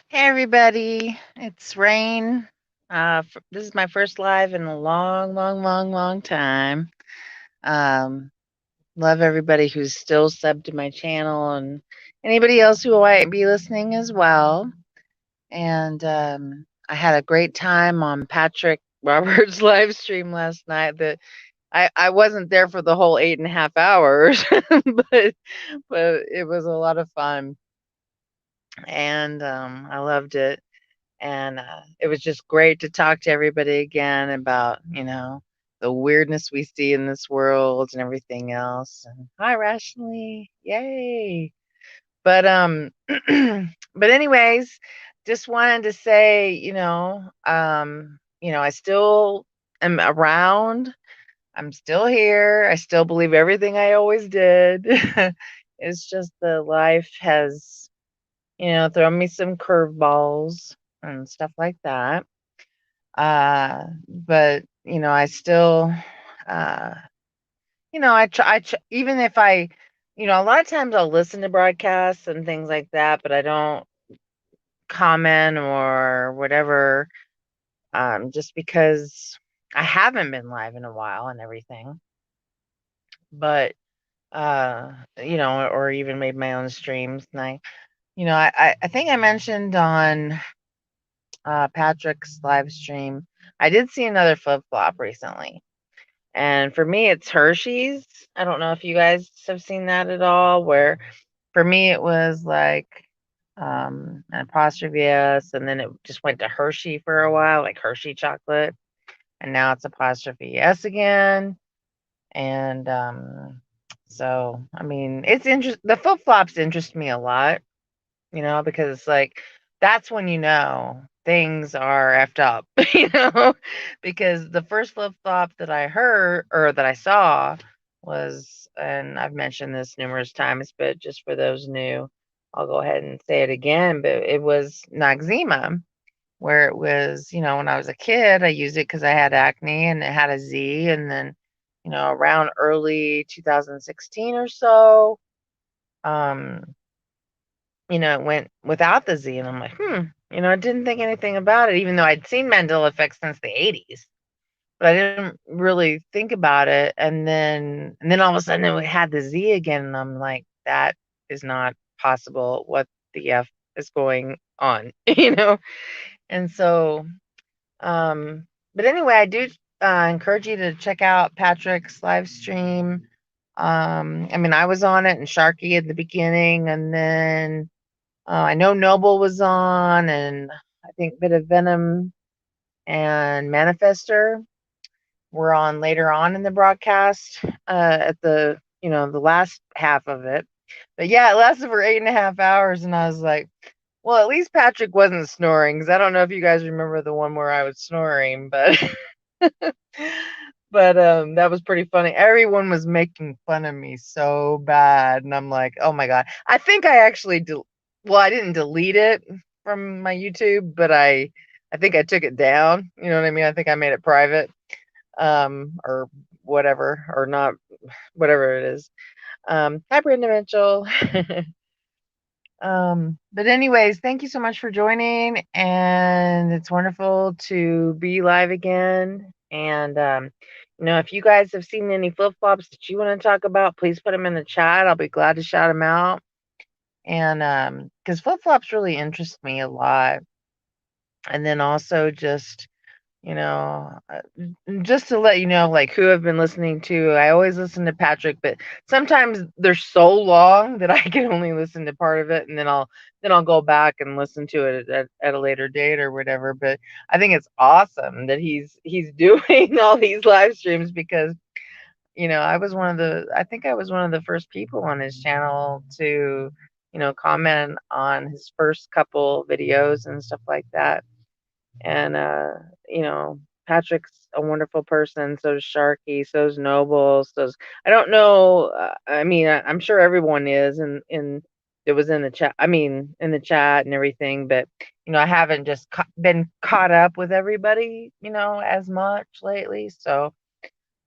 Hey everybody, it's Rain. This is my first live in a long, long, long, long time. Um, Love everybody who's still subbed to my channel and anybody else who might be listening as well. And I had a great time on Patrick Roberts' live stream last night. That I wasn't there for the whole 8.5 hours, but but it was a lot of fun, and I loved it. And it was just great to talk to everybody again about, the weirdness we see in this world and everything else. And hi, Rationally, yay! But but anyways, just wanted to say, I still am around. I'm still here. I still believe everything I always did. It's just the life has, thrown me some curveballs and stuff like that. But I still, uh, even if a lot of times I'll listen to broadcasts and things like that, but I don't comment or whatever, just because I haven't been live in a while and everything. But, or even made my own streams. And I think I mentioned on Patrick's live stream, I did see another flip flop recently. And for me, it's Hershey's. I don't know if you guys have seen that at all, where for me it was like an apostrophe S, and then it just went to Hershey for a while, like Hershey chocolate. And now it's apostrophe S again. And so, I mean, the flip flops interest me a lot, because it's like that's when things are effed up, because the first flip flop that I heard or that I saw was, and I've mentioned this numerous times, but just for those new, I'll go ahead and say it again. But it was Noxzema, where it was, when I was a kid, I used it because I had acne and it had a Z, and then, around early 2016 or so, um, it went without the Z, and I'm like, I didn't think anything about it, even though I'd seen Mandela Effect since the 80s, but I didn't really think about it. And then all of a sudden it had the Z again, and I'm like, that is not possible. What the F is going on, And so, um, but anyway, I do encourage you to check out Patrick's live stream. I mean, I was on it and Sharky at the beginning, and then I know Noble was on, and I think Bit of Venom and Manifester were on later on in the broadcast, at the last half of it. But yeah, it lasted for 8.5 hours, and I was like, well, at least Patrick wasn't snoring, because I don't know if you guys remember the one where I was snoring, but that was pretty funny. Everyone was making fun of me so bad, and I'm like, oh my god. I think I actually well, I didn't delete it from my YouTube, but I think I took it down. You know what I mean? I think I made it private, or whatever, or not, whatever it is. Hi, Brenda Mitchell. But anyways, thank you so much for joining, and it's wonderful to be live again. And if you guys have seen any flip flops that you want to talk about, please put them in the chat. I'll be glad to shout them out. And because flip flops really interest me a lot. And then also you know, uh, just to let you know, like, who I've been listening to. I always listen to Patrick, but sometimes they're so long that I can only listen to part of it, and then I'll go back and listen to it at a later date or whatever. But I think it's awesome that he's doing all these live streams, because I think I was one of the first people on his channel to comment on his first couple videos and stuff like that. And you know, Patrick's a wonderful person. So is Sharky. So's Noble. So's I don't know. I mean, I'm sure everyone is, in it was in the chat. I mean, in the chat and everything. But I haven't just been caught up with everybody, as much lately. So,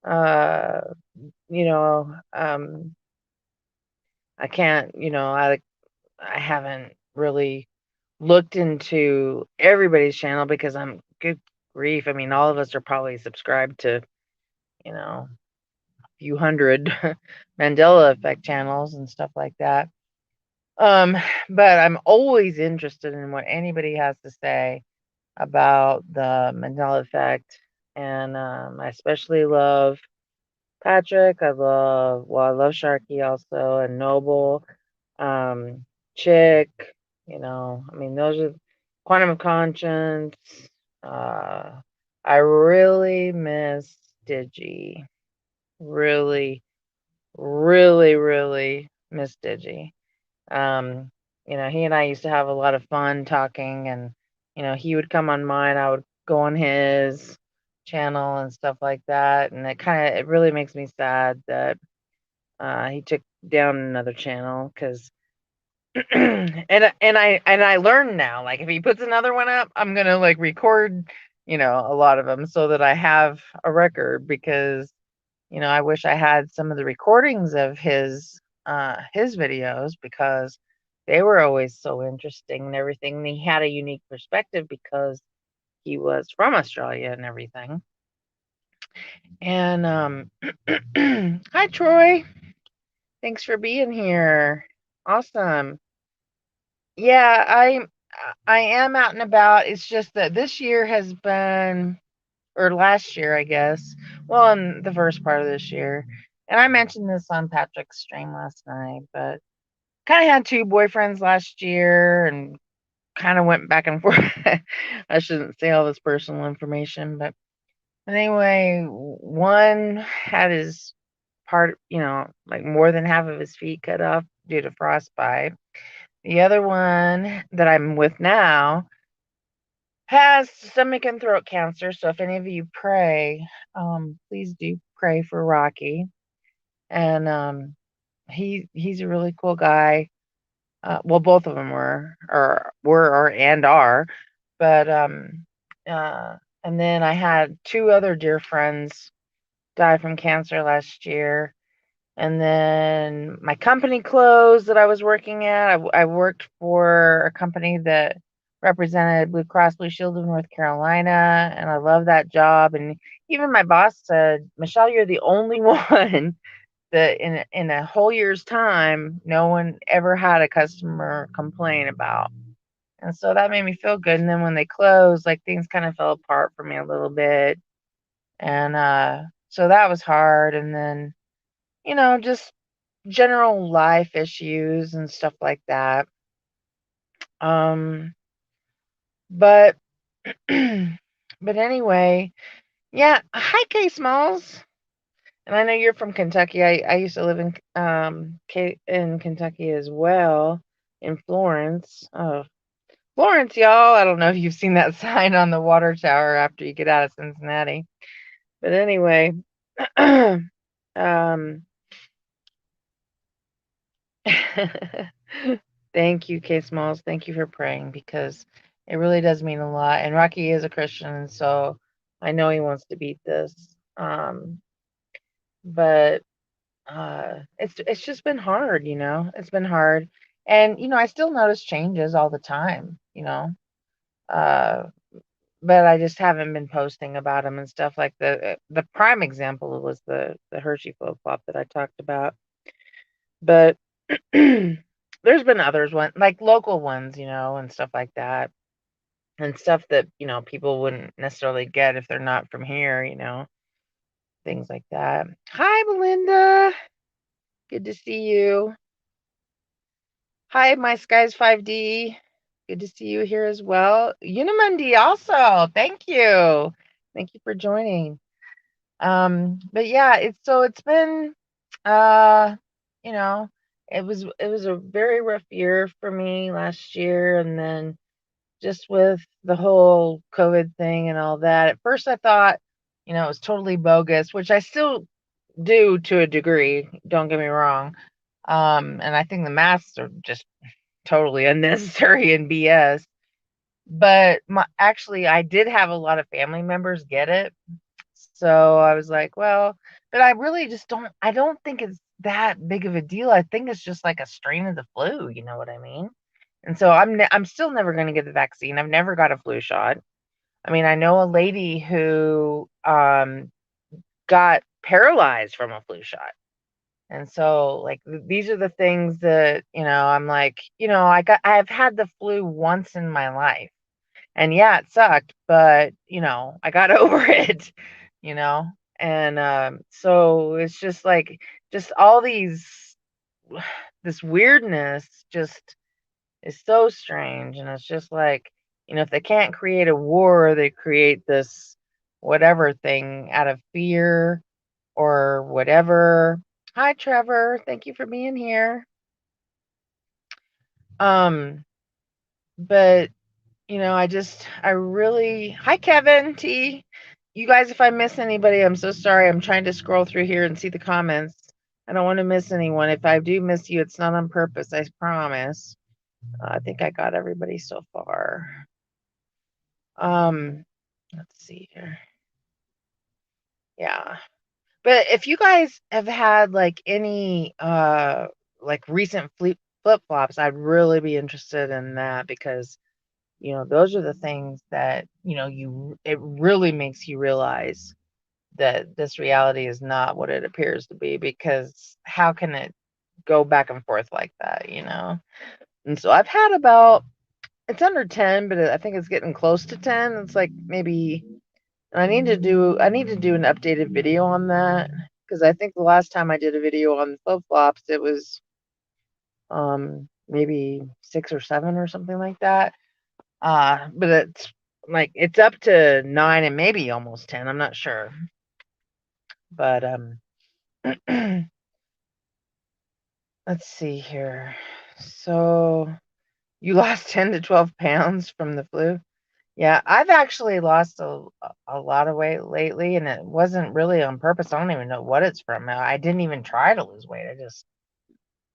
uh, you know, I can't. I haven't really looked into everybody's channel because I'm good grief. I mean, all of us are probably subscribed to, you know, a few hundred Mandela effect channels and stuff like that. Um, but I'm always interested in what anybody has to say about the Mandela effect. And I especially love Patrick. I love Sharky also, and Noble, um, Chick. I mean, those are Quantum of Conscience. Uh, I really miss Digi. Really, really, really miss Digi. Um, he and I used to have a lot of fun talking, and he would come on mine, I would go on his channel and stuff like that, and it really makes me sad that he took down another channel because and I learned now, like if he puts another one up, I'm gonna like record, a lot of them so that I have a record because I wish I had some of the recordings of his videos because they were always so interesting and everything. And he had a unique perspective because he was from Australia and everything. And hi Troy, thanks for being here. Awesome. Yeah, I am out and about. It's just that this year has been, or last year, I guess. Well, in the first part of this year. And I mentioned this on Patrick's stream last night, but kind of had two boyfriends last year and kind of went back and forth. I shouldn't say all this personal information, but anyway, one had his part, like more than half of his feet cut off due to frostbite. The other one that I'm with now has stomach and throat cancer. So if any of you pray, please do pray for Rocky. And he's a really cool guy. Well, both of them or and are, but uh, and then I had two other dear friends die from cancer last year. And then my company closed that I was working at. I worked for a company that represented Blue Cross Blue Shield of North Carolina, and I love that job. And even my boss said, "Michelle, you're the only one that in a whole year's time, no one ever had a customer complain about." And so that made me feel good. And then when they closed, like things kind of fell apart for me a little bit, and so that was hard. And then just general life issues and stuff like that. Um, but but anyway, yeah. Hi, K Smalls. And I know you're from Kentucky. I used to live in Kentucky as well, in Florence. Oh, Florence, y'all. I don't know if you've seen that sign on the water tower after you get out of Cincinnati. But anyway, um, thank you, K Smalls. Thank you for praying because it really does mean a lot. And Rocky is a Christian, so I know he wants to beat this. But it's just been hard, It's been hard. And I still notice changes all the time, Uh but I just haven't been posting about them and stuff. Like the prime example was the Hershey flip flop that I talked about. But there's been others like local ones, and stuff like that. And stuff that, people wouldn't necessarily get if they're not from here, things like that. Hi, Belinda. Good to see you. Hi, my skies 5D. Good to see you here as well. Unimundi also. Thank you. Thank you for joining. But yeah, it's been uh, you know, it was a very rough year for me last year, and then just with the whole COVID thing and all that. At first I thought, it was totally bogus, which I still do to a degree, don't get me wrong. And I think the masks are just totally unnecessary and BS. But actually, I did have a lot of family members get it. So I was like, well, but I really just I don't think it's that big of a deal. I think it's just like a strain of the flu. You know what I mean? And so I'm still never going to get the vaccine. I've never got a flu shot. I mean, I know a lady who got paralyzed from a flu shot. And so, like, these are the things that, I'm like, I've had the flu once in my life. And yeah, it sucked, but, I got over it, you know? And so it's just like, just all this weirdness just is so strange. And it's just like, if they can't create a war, they create this whatever thing out of fear or whatever. Hi, Trevor. Thank you for being here. Um, but I really, hi, Kevin T. You guys, if I miss anybody, I'm so sorry. I'm trying to scroll through here and see the comments. I don't want to miss anyone. If I do miss you, it's not on purpose. I promise. I think I got everybody so far. Let's see here. Yeah. But if you guys have had like any like recent flip-flops, I'd really be interested in that because those are the things that it really makes you realize that this reality is not what it appears to be, because how can it go back and forth like that? And so I've had about, it's under 10, but I think it's getting close to 10. It's like maybe I need to do an updated video on that, because I think the last time I did a video on flip flops, it was maybe 6 or 7 or something like that. But it's like it's up to 9 and maybe almost 10. I'm not sure, but let's see here. So you lost 10 to 12 pounds from the flu. Yeah, I've actually lost a lot of weight lately, and it wasn't really on purpose. I don't even know what it's from. I didn't even try to lose weight.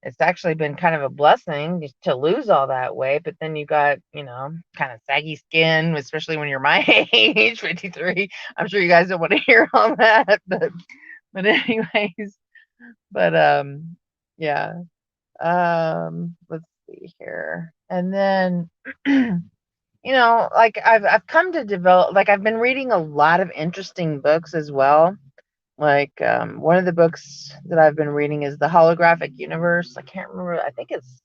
It's actually been kind of a blessing to lose all that weight, but then you got, kind of saggy skin, especially when you're my age, 53. I'm sure you guys don't want to hear all that, but anyways, but yeah. Let's see here. And then like I've come to develop, like I've been reading a lot of interesting books as well. Like one of the books that I've been reading is The Holographic Universe. I can't remember. I think it's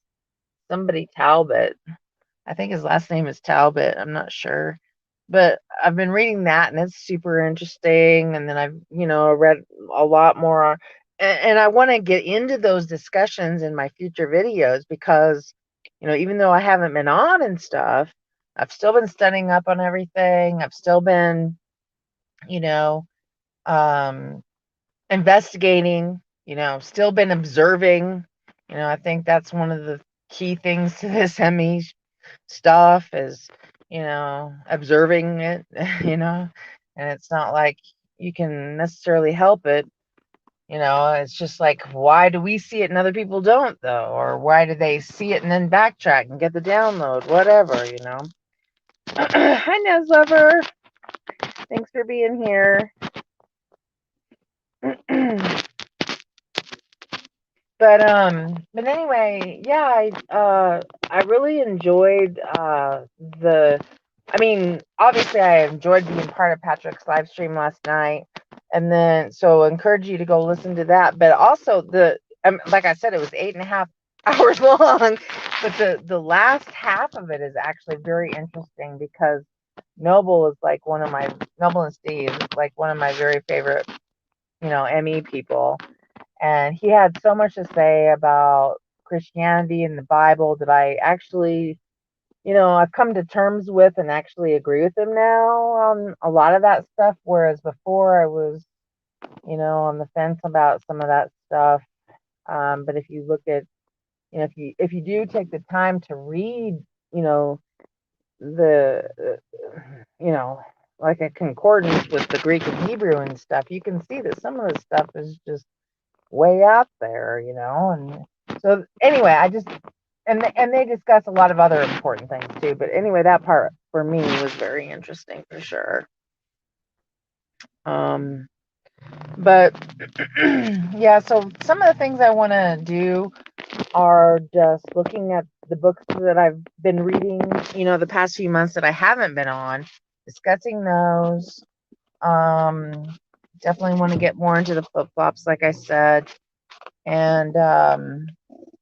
somebody Talbot. I think his last name is Talbot. I'm not sure. But I've been reading that and it's super interesting. And then I've, read a lot more. And I want to get into those discussions in my future videos because, even though I haven't been on and stuff, I've still been studying up on everything. I've still been, you know, um, investigating, still been observing. I think that's one of the key things to this ME stuff is, observing it, and it's not like you can necessarily help it. It's just like, why do we see it and other people don't, though? Or why do they see it and then backtrack and get the download? Whatever. Hi, Nez Lover. Thanks for being here. But anyway, yeah, I really enjoyed the I mean, obviously I enjoyed being part of Patrick's live stream last night. And then so I encourage you to go listen to that. But also like I said, it was 8.5 hours long. But the last half of it is actually very interesting because Noble and Steve is like one of my very favorite, ME people. And he had so much to say about Christianity and the Bible that I actually, I've come to terms with and actually agree with him now on a lot of that stuff. Whereas before I was, on the fence about some of that stuff. But if you look at, if you do take the time to read, the, like a concordance with the Greek and Hebrew and stuff, you can see that some of the stuff is just way out there. And so anyway, and they discuss a lot of other important things too. But anyway, that part for me was very interesting for sure. But yeah, so some of the things I want to do are just looking at the books that I've been reading, the past few months that I haven't been on, discussing those. Um, Definitely want to get more into the flip flops, like I said. And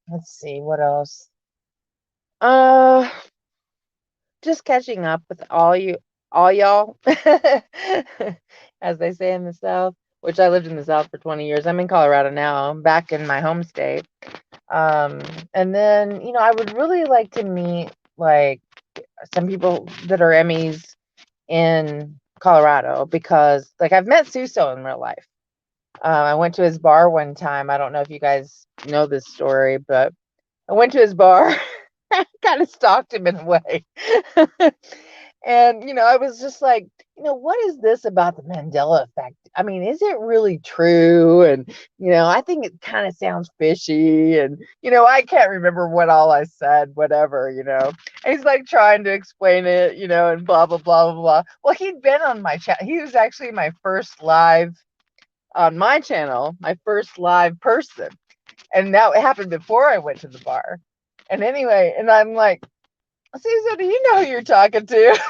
let's see what else. Uh, just catching up with all y'all, as they say in the South. Which I lived in the South for 20 years. I'm in Colorado now. I'm back in my home state. Um, and then, I would really like to meet like some people that are Emmys in Colorado because like I've met Suso in real life. I went to his bar one time. I don't know if you guys know this story, but I went to his bar, kind of stalked him in a way. And, I was just like, what is this about the Mandela effect? I mean, is it really true? And, I think it kind of sounds fishy. And, I can't remember what all I said, whatever. And he's like trying to explain it, and blah, blah, blah, blah, blah. Well, he'd been on my chat. He was actually my first live on my channel, my first live person. And that happened before I went to the bar. And anyway, and I'm like, Susan, do you know who you're talking to?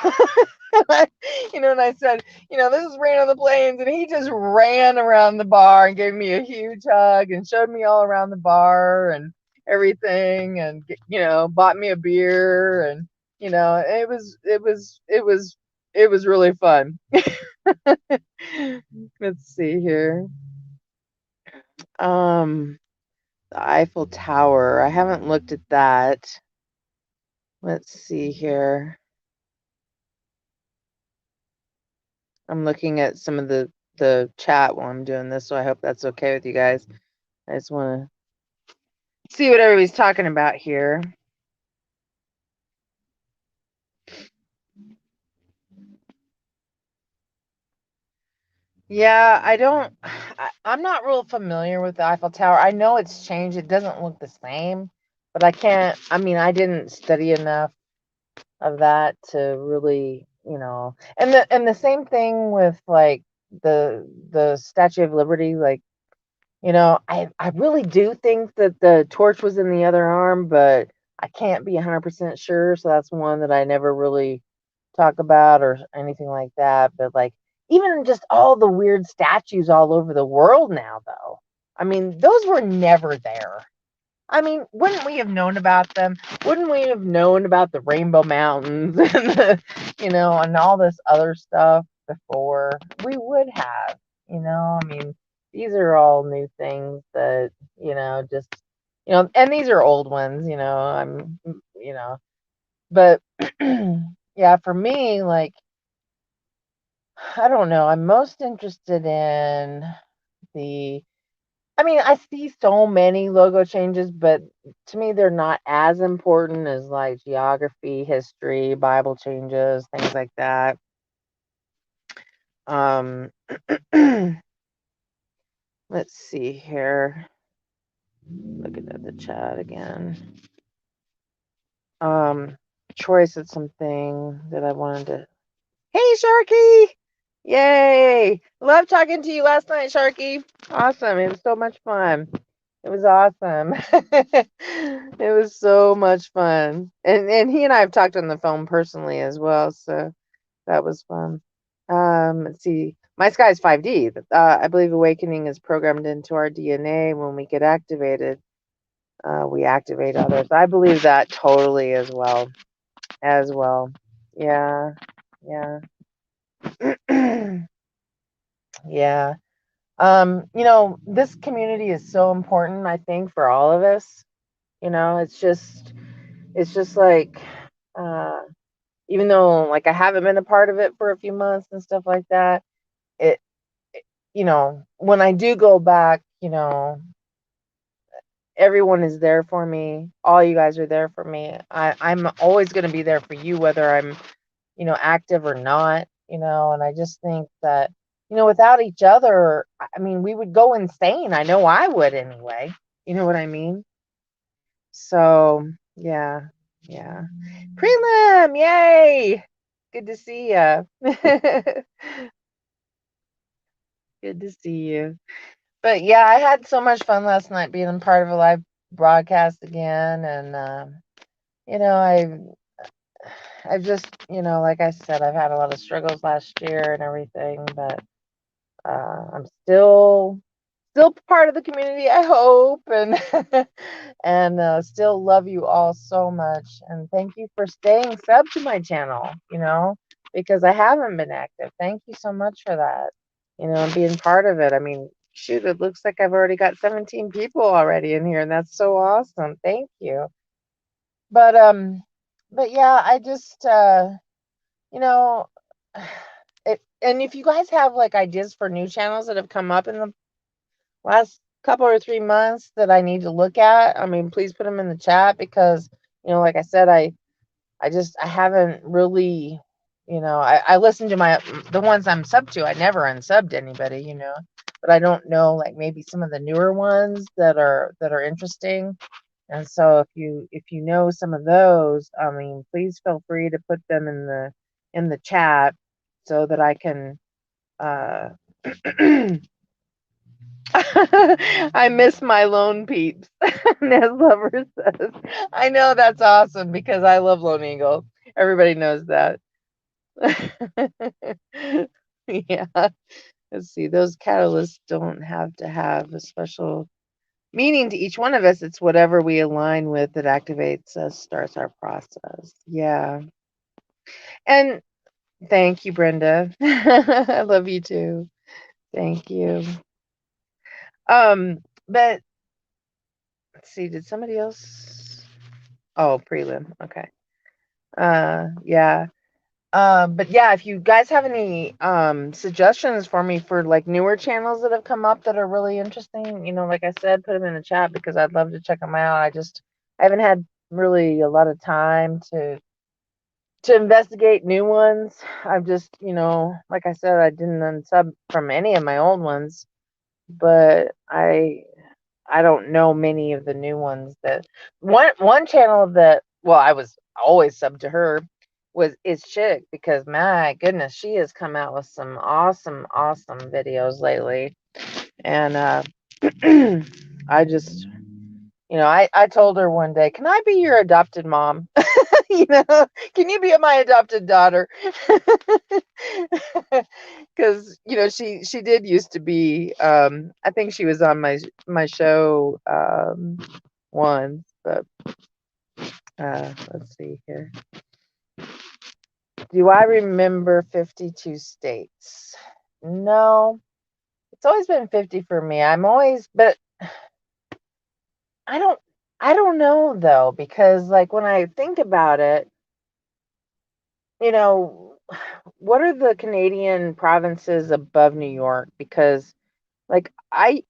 And I said, this is Rain on the Plains. And he just ran around the bar and gave me a huge hug and showed me all around the bar and everything. And, bought me a beer. And, it was really fun. Let's see here. The Eiffel Tower. I haven't looked at that. Let's see here. I'm looking at some of the chat while I'm doing this, so I hope that's okay with you guys. I just want to see what everybody's talking about here. Yeah, I'm not real familiar with the Eiffel Tower. I know it's changed. It doesn't look the same, but I didn't study enough of that to really, and the same thing with like the Statue of Liberty. Like, I really do think that the torch was in the other arm, but I can't be 100% sure. So that's one that I never really talk about or anything like that. But like, even just all the weird statues all over the world now, though. I mean, those were never there. I mean, wouldn't we have known about them? Wouldn't we have known about the Rainbow Mountains and and all this other stuff before? We would have. I mean, these are all new things that, just, and these are old ones, but yeah, for me, like, I don't know. I'm most interested in the I see so many logo changes, but to me, they're not as important as like geography, history, Bible changes, things like that. Um, let's see here. Looking at the chat again. Troy said something that I wanted to. Hey, Sharky! Yay! Love talking to you last night, Sharky. Awesome. It was so much fun. It was awesome. It was so much fun. And he and I have talked on the phone personally as well, so that was fun. Let's see. My sky is 5D. I believe awakening is programmed into our DNA. When we get activated, we activate others. I believe that totally as well. As well. Yeah. Yeah. Yeah. This community is so important, I think, for all of us. It's just like, uh, even though like I haven't been a part of it for a few months and stuff like that, it, when I do go back, everyone is there for me. All you guys are there for me. I'm always going to be there for you, whether I'm, active or not, and I just think that, without each other, I mean, we would go insane. I know I would anyway. You know what I mean? So, yeah, yeah. Prelim, yay! Good to see you. Good to see you. But yeah, I had so much fun last night being part of a live broadcast again. And you know, I've just, like I said, I've had a lot of struggles last year and everything, but I'm still part of the community, I hope, and and still love you all so much. And thank you for staying sub to my channel, because I haven't been active. Thank you so much for that, and being part of it. I mean, shoot, it looks like I've already got 17 people already in here, and that's so awesome. Thank you. But but yeah, I just you know, and if you guys have like ideas for new channels that have come up in the last couple or 3 months that I need to look at, I mean, please put them in the chat because, like I said, I haven't really, I listen to the ones I'm sub to. I never unsubbed anybody, but I don't know, like maybe some of the newer ones that are interesting. And so if you know some of those, I mean, please feel free to put them in the chat so that I can uh I miss my lone peeps, Nez Lover says. I know that's awesome because I love Lone Eagle. Everybody knows that. Yeah. Let's see. Those catalysts don't have to have a special meaning to each one of us. It's whatever we align with that activates us, starts our process. Yeah. And thank you, Brenda. I love you too. Thank you. But let's see, did somebody else? Oh, prelim. Okay. Yeah. But yeah, if you guys have any suggestions for me for like newer channels that have come up that are really interesting, like I said, put them in the chat because I'd love to check them out. I haven't had really a lot of time to investigate new ones. I've just, like I said, I didn't unsub from any of my old ones, but I don't know many of the new ones. That one channel that, well, I was always sub to her, is Chick, because my goodness, she has come out with some awesome videos lately. And I just, I told her one day, can I be your adopted mom? Can you be my adopted daughter? Because she did used to be, I think she was on my show once, but let's see here. Do I remember 52 states? No, it's always been 50 for me. But I don't I don't know though, because like when I think about it, you know, what are the Canadian provinces above New York? Because like I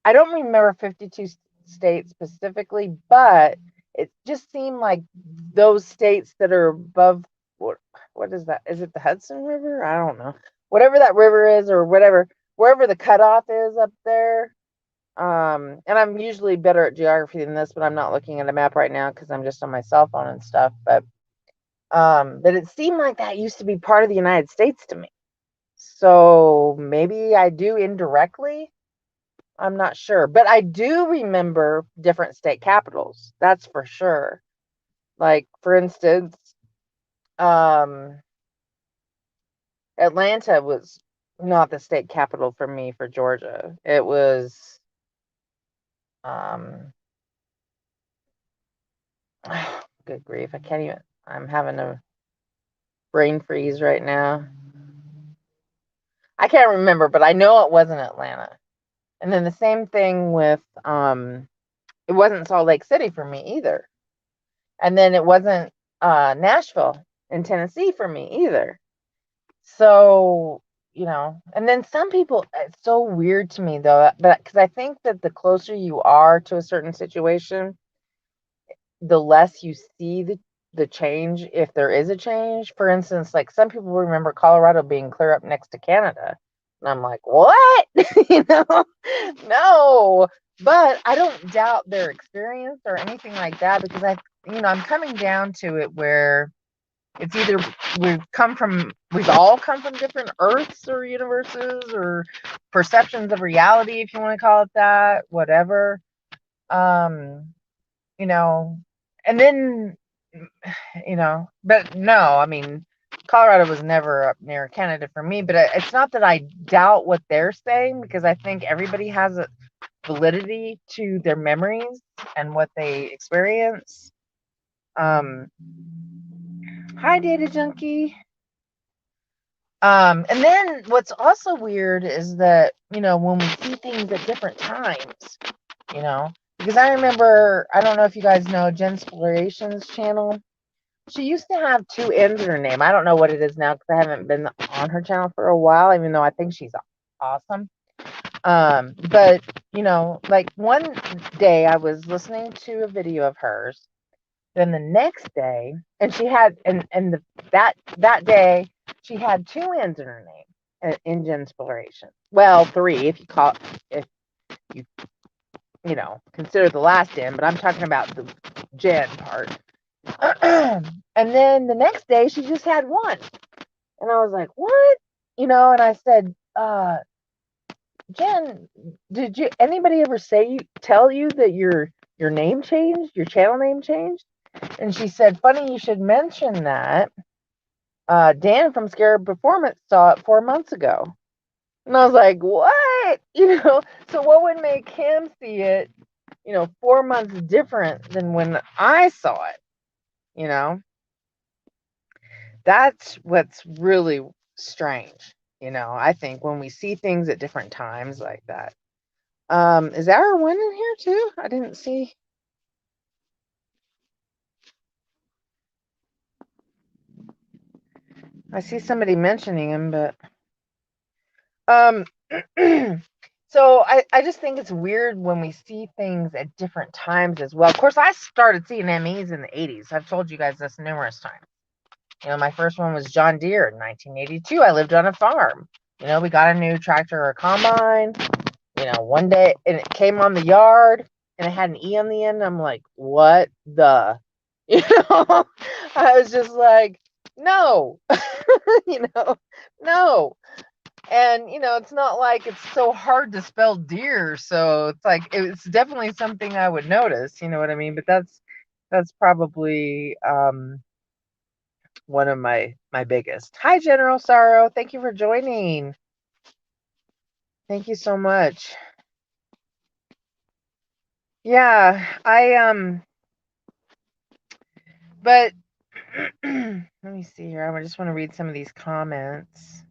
don't remember 52 states specifically, but it just seemed like those states that are above, what is that? Is it the Hudson River? I don't know. Whatever that river is, or whatever, wherever the cutoff is up there. And I'm usually better at geography than this, but I'm not looking at a map right now because I'm just on my cell phone and stuff. But it seemed like that used to be part of the United States to me. So maybe I do indirectly. I'm not sure, but I do remember different state capitals. That's for sure. Like for instance, um, Atlanta was not the state capital for me for Georgia. It was, um, good grief, I can't even. I'm having a brain freeze right now. I can't remember, but I know it wasn't Atlanta. And then the same thing with, it wasn't Salt Lake City for me either. And then it wasn't Nashville in Tennessee for me either. So, and then some people, it's so weird to me though, but because I think that the closer you are to a certain situation, the less you see the change, if there is a change. For instance, like some people remember Colorado being clear up next to Canada. And I'm like, what? No. But I don't doubt their experience or anything like that, because I'm coming down to it where it's either we've all come from different earths or universes or perceptions of reality, if you want to call it that, whatever. you know, and then, but no, I mean, Colorado was never up near Canada for me, but it's not that I doubt what they're saying, because I think everybody has a validity to their memories and what they experience. Hi, Data Junkie. And then what's also weird is that, when we see things at different times, you know, because I remember, I don't know if you guys know Jen Sploration's channel. She used to have two N's in her name. I don't know what it is now because I haven't been on her channel for a while, even though I think she's awesome. But like one day I was listening to a video of hers. Then the next day, and she had, that day she had two N's in her name in Genspiration. Well, three if you consider the last N, but I'm talking about the Gen part. And then the next day she just had one, and I was like, what? And I said, Jen, did anybody ever tell you that your name changed, your channel name changed? And she said, funny you should mention that. Dan from Scared Performance saw it 4 months ago. And I was like, what? So what would make him see it, 4 months different than when I saw it? That's what's really strange, I think, when we see things at different times like that. Is our one in here too? I didn't see. I see somebody mentioning him, but um so I just think it's weird when we see things at different times as well. Of course, I started seeing MEs in the 80s. I've told you guys this numerous times. My first one was John Deere in 1982. I lived on a farm. We got a new tractor or combine, one day, and it came on the yard and it had an E on the end. I'm like, what the? I was just like, no, no. And it's not like it's so hard to spell deer, so it's like it's definitely something I would notice, you know what I mean? But that's probably one of my biggest. Hi, General Sorrow, thank you for joining. Thank you so much. Yeah, but let me see here. I just want to read some of these comments.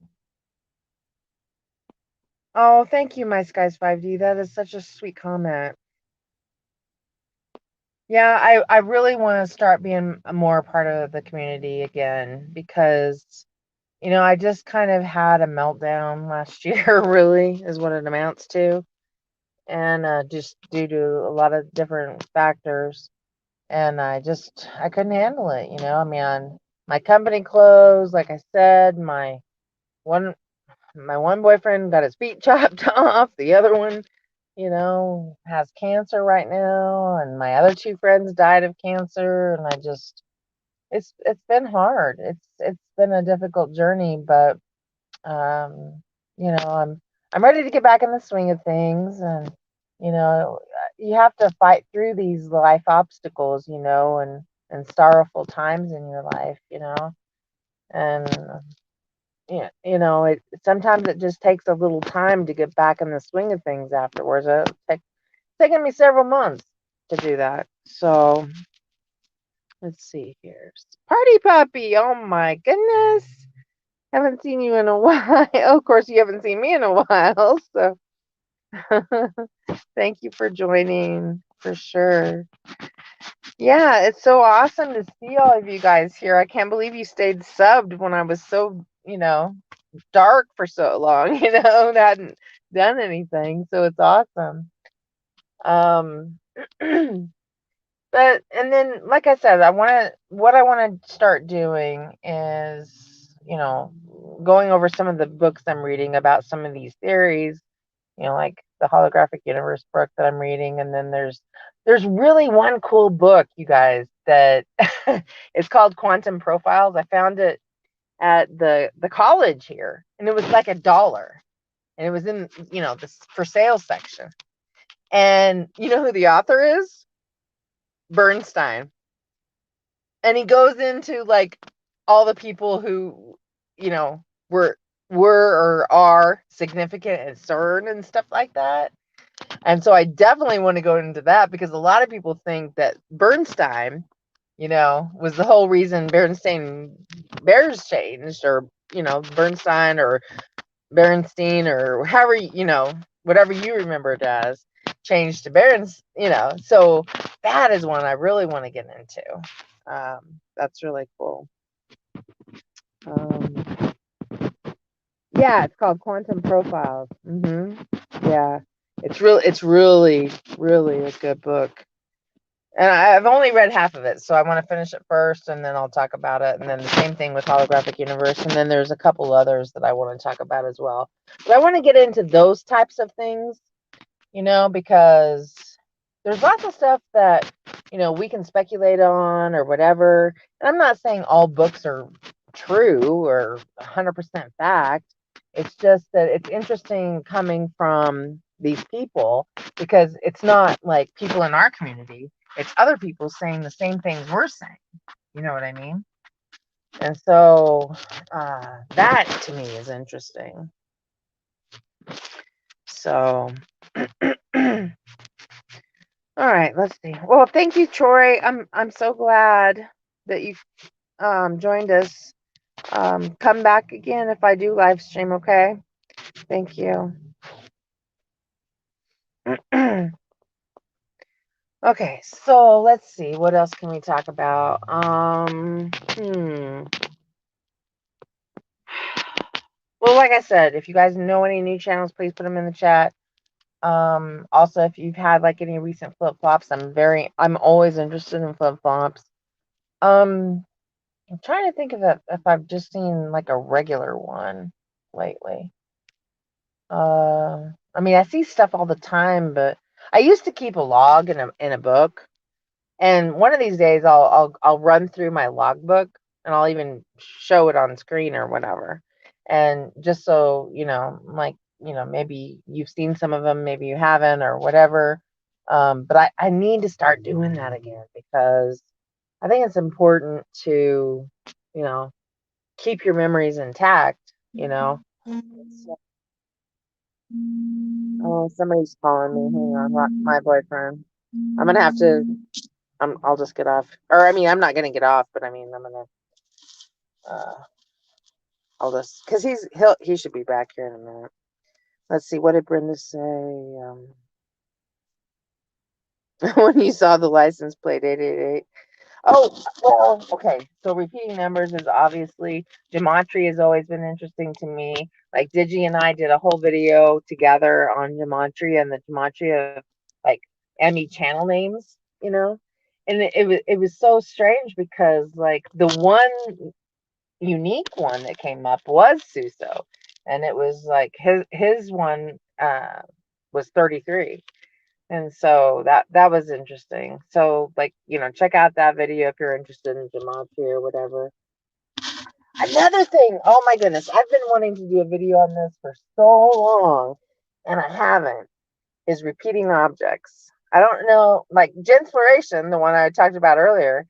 Oh, thank you, My Skies 5D. That is such a sweet comment. Yeah, I really want to start being a more part of the community again, because, I just kind of had a meltdown last year, really, is what it amounts to. And just due to a lot of different factors. And I couldn't handle it, I mean, my company closed, like I said, one my one boyfriend got his feet chopped off. The other one, has cancer right now, and my other two friends died of cancer, and it's been hard. It's been a difficult journey, but I'm ready to get back in the swing of things, and you know, you have to fight through these life obstacles, and sorrowful times in your life, and yeah, it sometimes it just takes a little time to get back in the swing of things afterwards. It's taken me several months to do that. So let's see here. Party puppy. Oh my goodness. Haven't seen you in a while. Of course, you haven't seen me in a while. So thank you for joining for sure. Yeah, it's so awesome to see all of you guys here. I can't believe you stayed subbed when I was so, dark for so long, hadn't done anything. So it's awesome. But and then, like I said, what I want to start doing is, going over some of the books I'm reading about some of these theories, like the holographic universe book that I'm reading. And then there's really one cool book, you guys, that it's called Quantum Profiles. I found it at the college here, and it was like $1, and it was in, this for sale section. And you know who the author is? Bernstein. And he goes into like all the people who, you know, were or are significant at CERN and stuff like that. And so I definitely want to go into that because a lot of people think that Bernstein, was the whole reason Bears changed, or, Bernstein or Berenstein or however, whatever you remember it as, changed to Berens, so that is one I really want to get into. That's really cool. Um, yeah, it's called Quantum Profiles. Yeah, it's really, really a good book. And I've only read half of it, so I want to finish it first, and then I'll talk about it. And then the same thing with Holographic Universe, and then there's a couple others that I want to talk about as well. But I want to get into those types of things, because there's lots of stuff that, we can speculate on or whatever. And I'm not saying all books are true or 100% fact. It's just that it's interesting coming from these people, because it's not like people in our community, it's other people saying the same things we're saying. You know what I mean? And so that to me is interesting. So all right, let's see. Well, thank you, Troy. I'm so glad that you joined us. Come back again if I do live stream, okay? Thank you. Okay, so let's see. What else can we talk about? Well, like I said, if you guys know any new channels, please put them in the chat. Also, if you've had like any recent flip-flops, I'm always interested in flip-flops. I'm trying to think of if I've just seen like a regular one lately. I mean, I see stuff all the time, but I used to keep a log in a book, and one of these days I'll run through my logbook, and I'll even show it on screen or whatever. And just so like, maybe you've seen some of them, maybe you haven't, or whatever. But I need to start doing that again, because I think it's important to, keep your memories intact. So, oh, somebody's calling me. Hang on, my boyfriend. I'm gonna have to. I'll just get off. Or I mean, I'm not gonna get off, but I mean, I'm gonna. I'll just, cause he should be back here in a minute. Let's see. What did Brenda say? When you saw the license plate 888. Oh, well, okay. So repeating numbers is obviously, gematria has always been interesting to me. Like Digi and I did a whole video together on gematria and the gematria of like ME channel names. And it was so strange because like the one unique one that came up was Suso, and it was like his one was 33. And so that was interesting. So like, check out that video if you're interested in gematria or whatever. Another thing, oh my goodness, I've been wanting to do a video on this for so long, and I haven't, is repeating objects. I don't know, like Genspiration, the one I talked about earlier,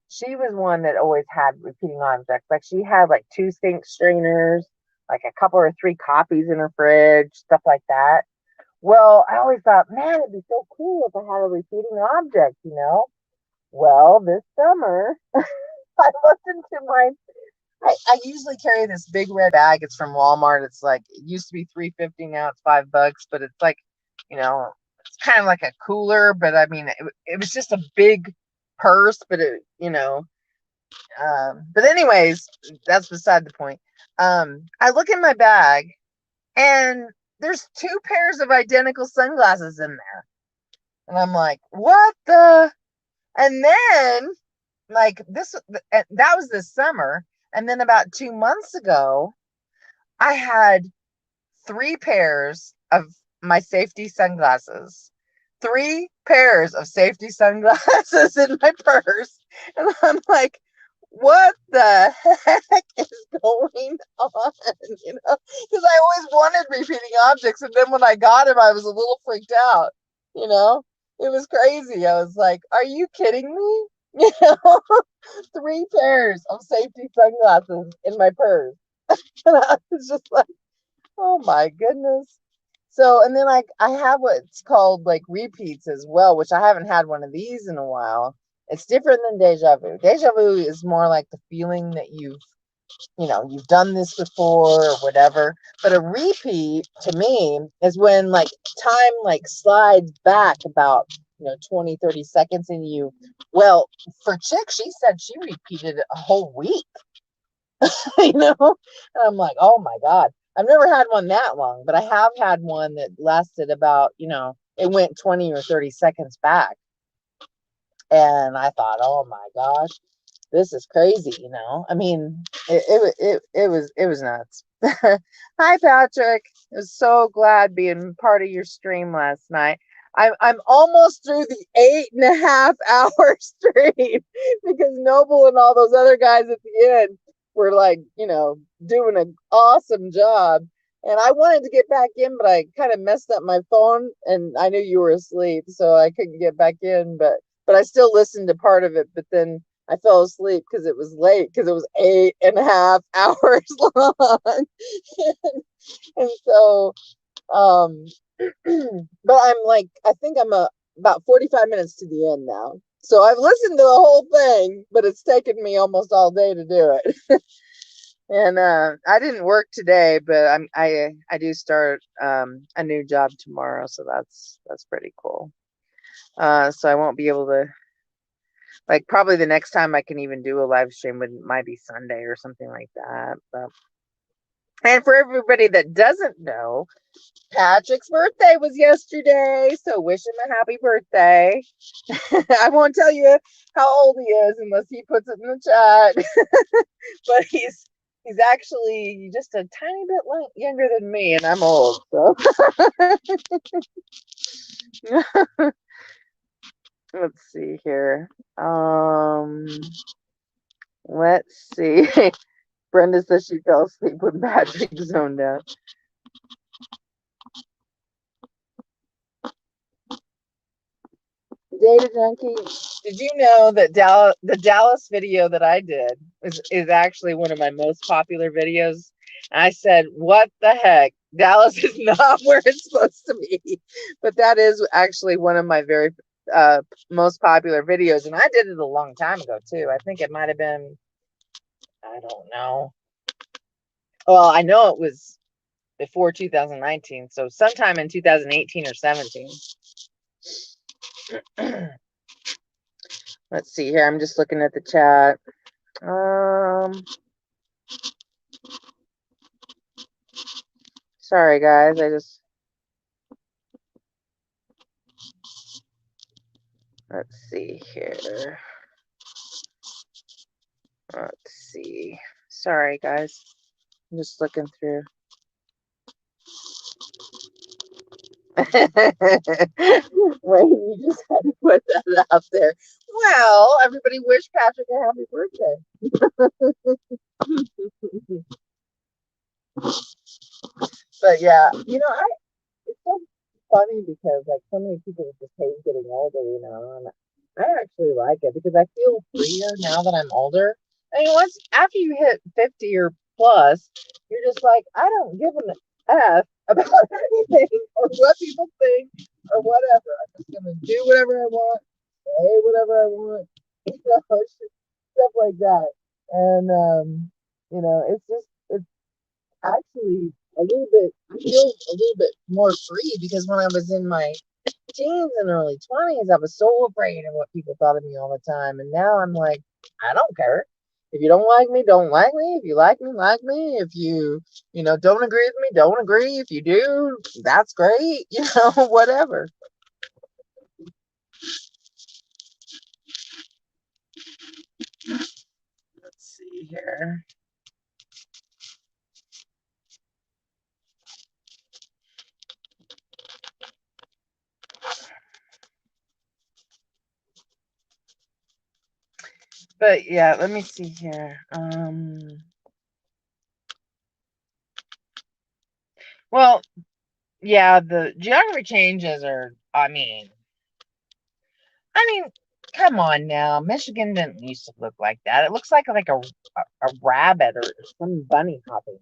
she was one that always had repeating objects. Like she had like 2 sink strainers, like a couple or 3 copies in her fridge, stuff like that. Well, I always thought, man, it'd be so cool if I had a repeating object. Well, this summer, I looked into I usually carry this big red bag. It's from Walmart. It's like, it used to be $3.50, now it's $5, but it's like, it's kind of like a cooler, but I mean, it was just a big purse, but but anyways, that's beside the point. I look in my bag, and there's 2 pairs of identical sunglasses in there. And I'm like, what the? And then, like, that was this summer. And then about 2 months ago, I had 3 pairs of my safety sunglasses. 3 pairs of safety sunglasses in my purse. And I'm like, what the heck is going on? Because I always wanted repeating objects, and then when I got him, I was a little freaked out. It was crazy. I was like, are you kidding me? You know, 3 pairs of safety sunglasses in my purse. And I was just like, oh my goodness. So, and then like I have what's called like repeats as well, which I haven't had one of these in a while. It's different than deja vu. Deja vu is more like the feeling that you've done this before or whatever. But a repeat to me is when like time like slides back about 20, 30 seconds and well, for Chick, she said she repeated it a whole week. And I'm like, oh my God. I've never had one that long, but I have had one that lasted about, it went 20 or 30 seconds back. And I thought, oh my gosh, this is crazy. I mean, it was nuts. Hi, Patrick. I was so glad being part of your stream last night. I'm almost through the 8.5 hour stream because Noble and all those other guys at the end were like, doing an awesome job. And I wanted to get back in, but I kind of messed up my phone and I knew you were asleep, so I couldn't get back in, but I still listened to part of it, but then I fell asleep because it was late because it was 8.5 hours long. And so, um, but I'm like, I think I'm about 45 minutes to the end now. So I've listened to the whole thing, but it's taken me almost all day to do it. And I didn't work today, but I do start a new job tomorrow, so that's pretty cool. So I won't be able to, like, probably the next time I can even do a live stream might be Sunday or something like that. But and for everybody that doesn't know, Patrick's birthday was yesterday, so wish him a happy birthday. I won't tell you how old he is unless he puts it in the chat. But he's actually just a tiny bit younger than me, and I'm old. So let's see here. Let's see. Brenda says she fell asleep when Patrick zoned out. Data junkie, did you know that the Dallas video that I did is actually one of my most popular videos? I said, what the heck? Dallas is not where it's supposed to be. But that is actually one of my very most popular videos. And I did it a long time ago, too. I think it might have been, I don't know. Well, I know it was before 2019. So sometime in 2018 or 17. Let's see here. I'm just looking at the chat. Sorry, guys. Let's see here. Let's see. Sorry, guys. I'm just looking through. Wait, you just had to put that out there. Well, everybody wish Patrick a happy birthday. But yeah, it's so funny because like so many people just hate getting older, and I actually like it because I feel freer now that I'm older. I mean, once after you hit 50 or plus, you're just like, I don't give an F about anything or what people think or whatever. I'm just gonna do whatever I want, say whatever I want, stuff like that. And it's actually I feel a little bit more free because when I was in my teens and early 20s, I was so afraid of what people thought of me all the time. And now I'm like, I don't care. If you don't like me, don't like me. If you like me, like me. If don't agree with me, don't agree. If you do, that's great. Whatever. Let's see here. But yeah, let me see here. Well, yeah, the geography changes are, I mean, I mean, come on now. Michigan didn't used to look like that. It looks like a rabbit or some bunny hopping.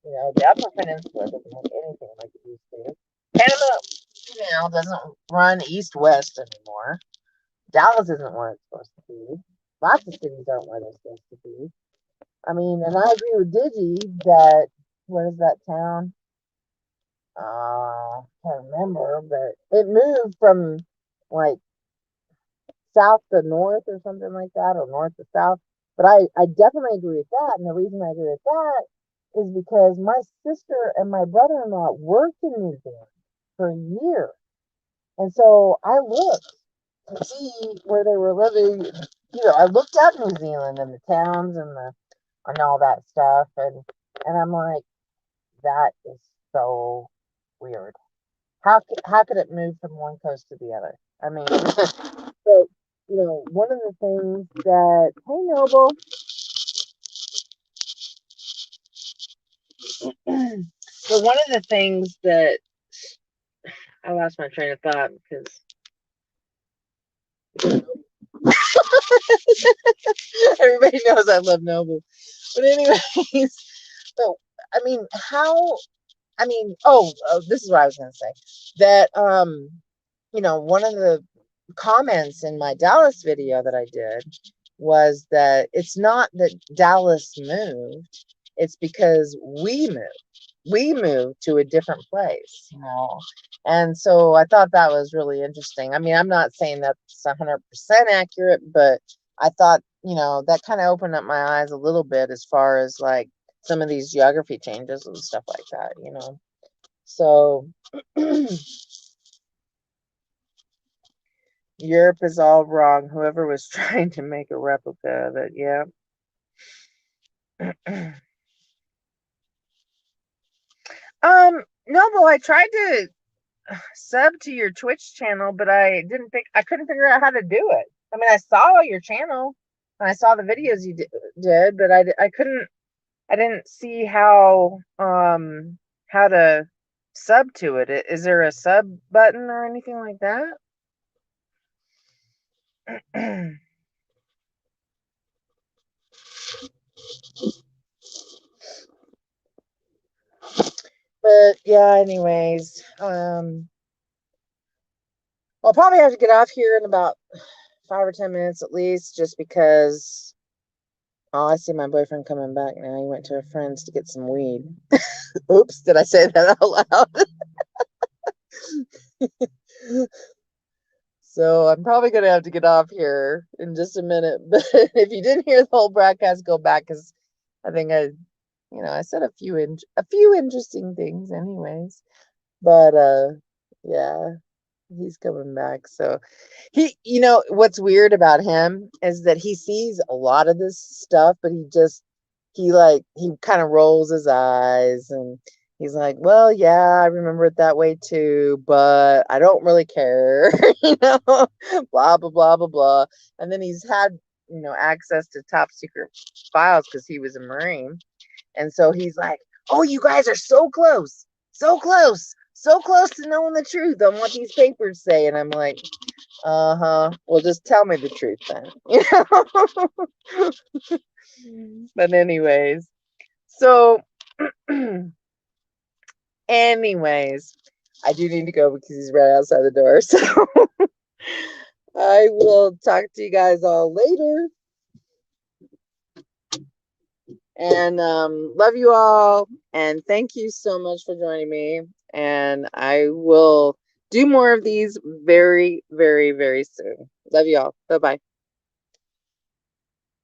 You know, the Upper Peninsula doesn't look anything like it used to. Panama, doesn't run east-west anymore. Dallas isn't where it's supposed to be. Lots of cities aren't where they're supposed to be. I mean, and I agree with Digi that where's that town? Can't remember, but it moved from like south to north or something like that, or north to south. But I definitely agree with that. And the reason I agree with that is because my sister and my brother in law worked in New Zealand for a year. And so I looked to see where they were living. I looked at New Zealand and the towns and all that stuff. And I'm like, that is so weird. How could it move from one coast to the other? I mean, but one of the things that hey Noble, but one of the things that I lost my train of thought because everybody knows I love Noble. But anyways, so I mean, how? I mean, this is what I was gonna say. That one of the comments in my Dallas video that I did was that it's not that Dallas moved, it's because we moved to a different place, and so I thought that was really interesting. I mean, I'm not saying that's 100% accurate, but I thought that kind of opened up my eyes a little bit as far as like some of these geography changes and stuff like that. So Europe is all wrong. Whoever was trying to make a replica of it, yeah. No, well, I tried to sub to your Twitch channel, but I couldn't figure out how to do it. I mean, I saw your channel and I saw the videos you did, but I didn't see how to sub to it. Is there a sub button or anything like that? But yeah, anyways, I'll probably have to get off here in about 5 or 10 minutes at least, just because I see my boyfriend coming back now. He went to a friend's to get some weed. Oops, did I say that out loud? So I'm probably gonna have to get off here in just a minute. But if you didn't hear the whole broadcast, go back because I think I said a few interesting things, anyways. But yeah, he's coming back. So what's weird about him is that he sees a lot of this stuff, but he kind of rolls his eyes and he's like, well, yeah, I remember it that way too, but I don't really care, blah, blah, blah, blah, blah. And then he's had, access to top secret files because he was a Marine. And so he's like, oh, you guys are so close, so close, so close to knowing the truth on what these papers say. And I'm like, uh-huh. Well, just tell me the truth then. But anyways, so anyways, I do need to go because he's right outside the door. So I will talk to you guys all later. And love you all. And thank you so much for joining me. And I will do more of these very, very, very soon. Love you all. Bye-bye.